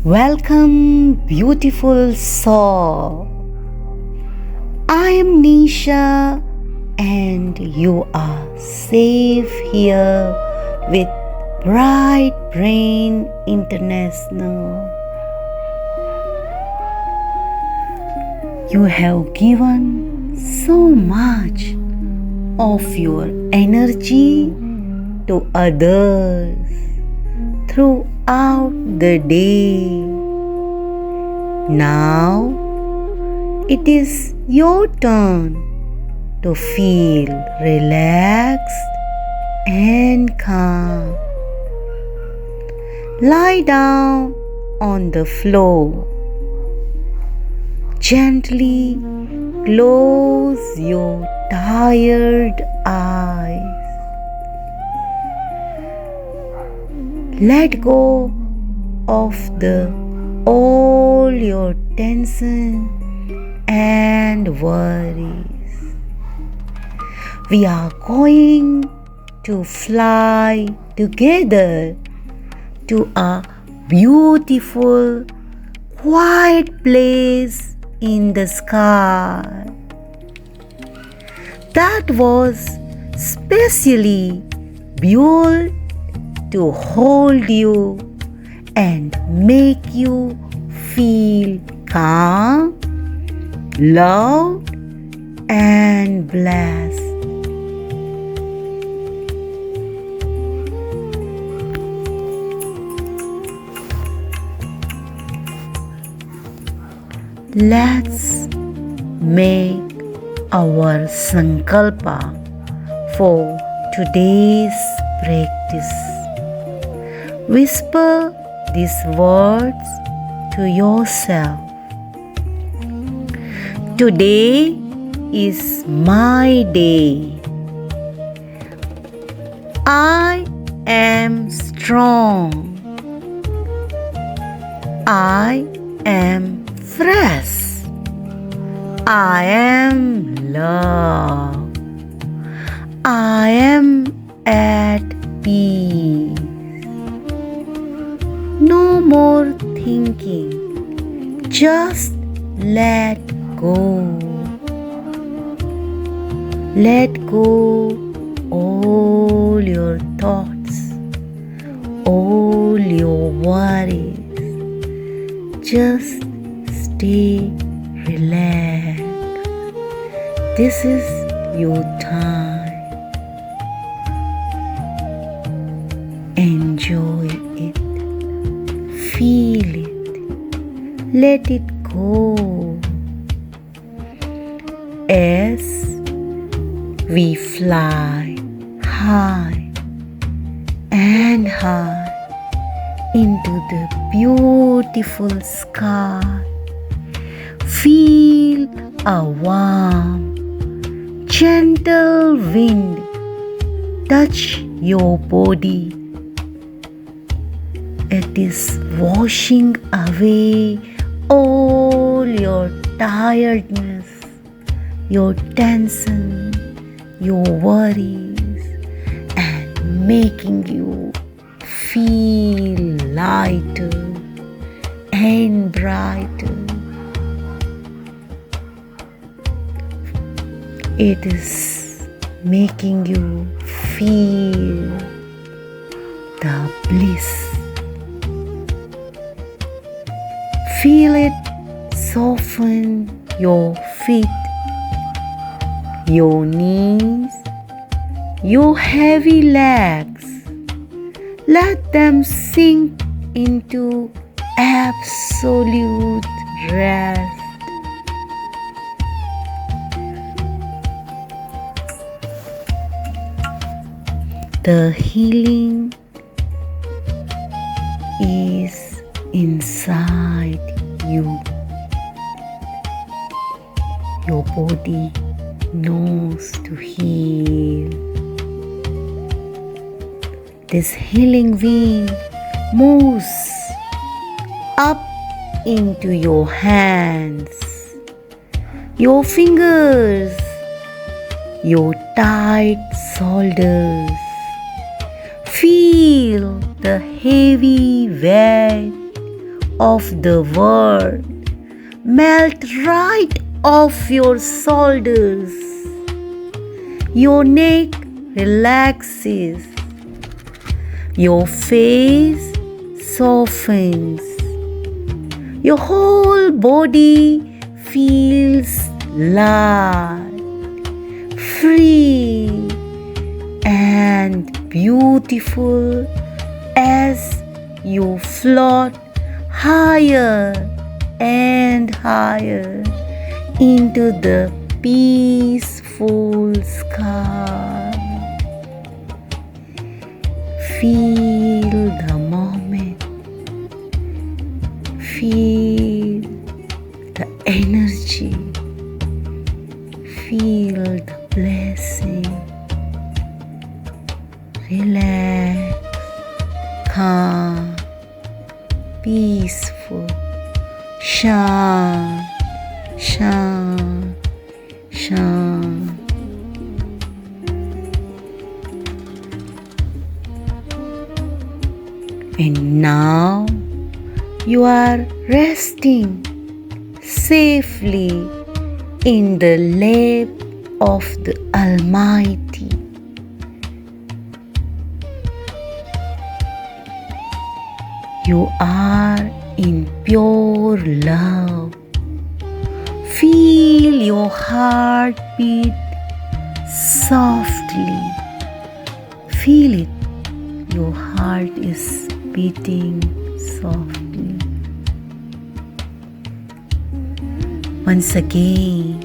Welcome, beautiful soul. I am Nisha, and you are safe here with Bright Brain International. You have given so much of your energy to others throughout the day. Now it is your turn to feel relaxed and calm. Lie down on the floor. Gently close your tired eyes. Let go of all your tension and worries. We are going to fly together to a beautiful, quiet place in the sky that was specially built to hold you and make you feel calm, loved, and blessed. Let's make our sankalpa for today's practice. Whisper these words to yourself. Today is my day. I am strong. I am fresh. I am loved. I am at peace. No more thinking. Just let go. Let go all your thoughts, all your worries. Just stay relaxed. This is your time. Enjoy it. Feel it. Let it go. As we fly high and high into the beautiful sky, feel a warm, gentle wind touch your body. It is washing away all your tiredness, your tension, your worries, and making you feel lighter and brighter. It is making you feel the bliss. Feel it soften your feet, your knees, your heavy legs. Let them sink into absolute rest. The healing is inside you. Your body knows to heal. This healing wind moves up into your hands, your fingers, your tight shoulders. Feel the heavy weight of the world melt right off your shoulders. Your neck relaxes. Your face softens. Your whole body feels light, free, and beautiful as you float higher and higher into the peaceful sky. Feel the moment. Feel the energy. Feel the blessing. Relax, calm, peaceful, shine, shine, shine. And now you are resting safely in the lap of the Almighty. You are in pure love. Feel your heart beat softly. Feel it. Your heart is beating softly. Once again,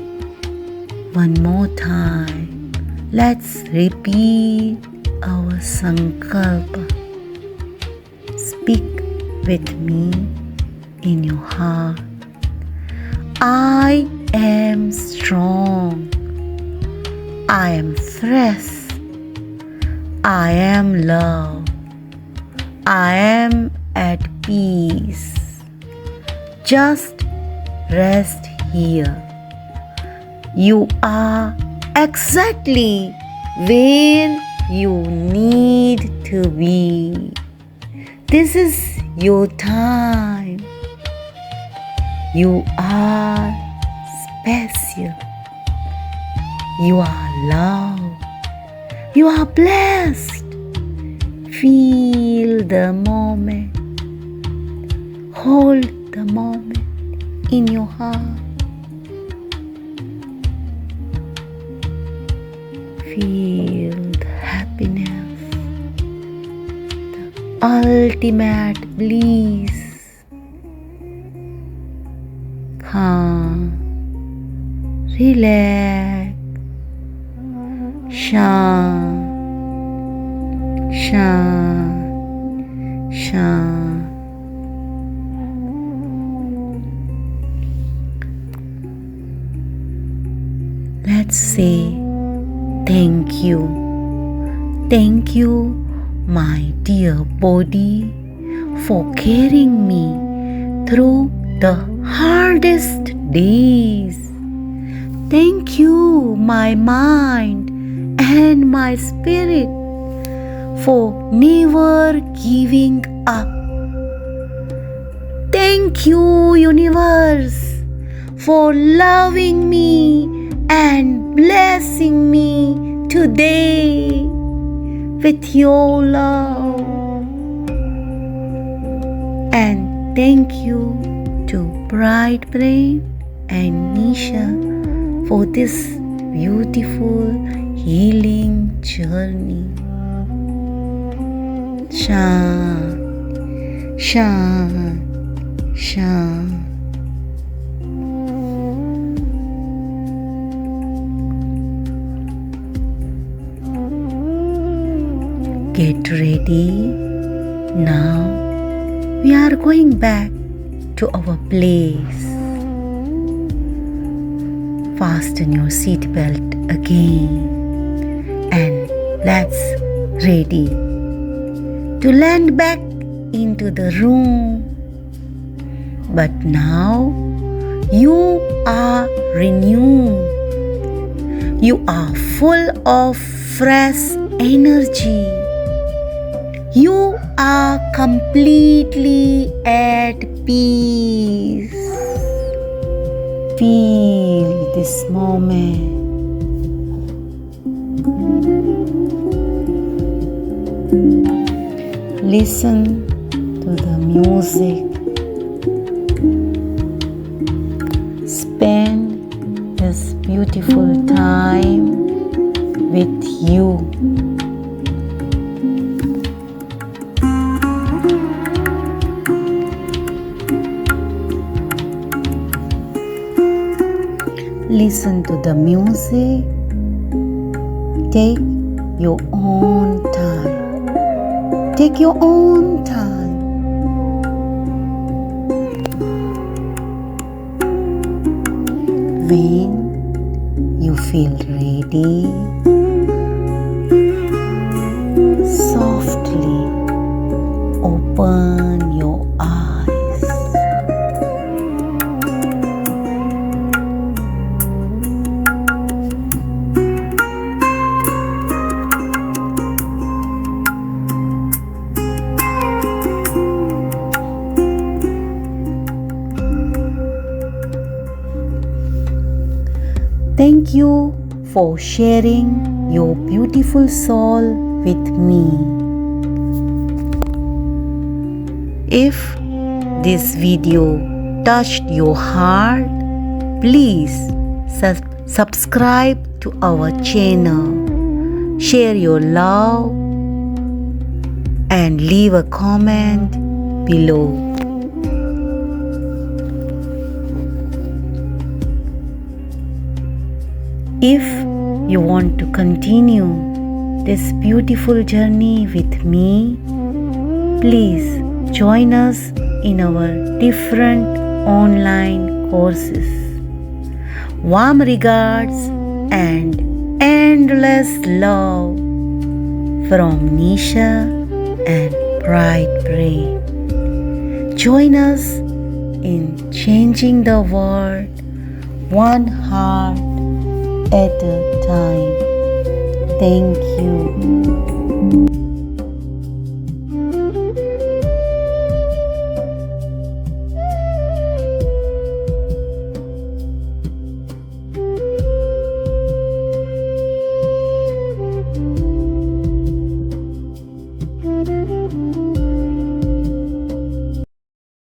one more time, let's repeat our sankalpa. Speak with me in your heart. I am strong. I am fresh. I am love. I am at peace. Just rest here. You are exactly where you need to be. This is your time. You are special. You are loved. You are blessed. Feel the moment. Hold the moment in your heart. Feel the happiness, the ultimate bliss. Calm, relax, shine, shine, shine. Let's say thank you. Thank you, my dear body, for carrying me through the hardest days. Thank you, my mind and my spirit, for never giving up. Thank you, universe, for loving me and blessing me today with your love. And thank you to Bright Brain and Nisha for this beautiful healing journey. Shine, shine, shine. Get ready. Now we are going back to our place. Fasten your seatbelt again and let's ready to land back into the room. But now you are renewed. You are full of fresh energy. You are completely at peace. Feel this moment. Listen to the music. Spend this beautiful time with you. Listen to the music. Take your own time. Take your own time. When you feel ready, softly open your eyes. Thank you for sharing your beautiful soul with me. If this video touched your heart, please subscribe to our channel, share your love, and leave a comment below. If you want to continue this beautiful journey with me, please join us in our different online courses. Warm regards and endless love from Nisha and Bright Brain. Join us in changing the world one heart at a time. Thank you.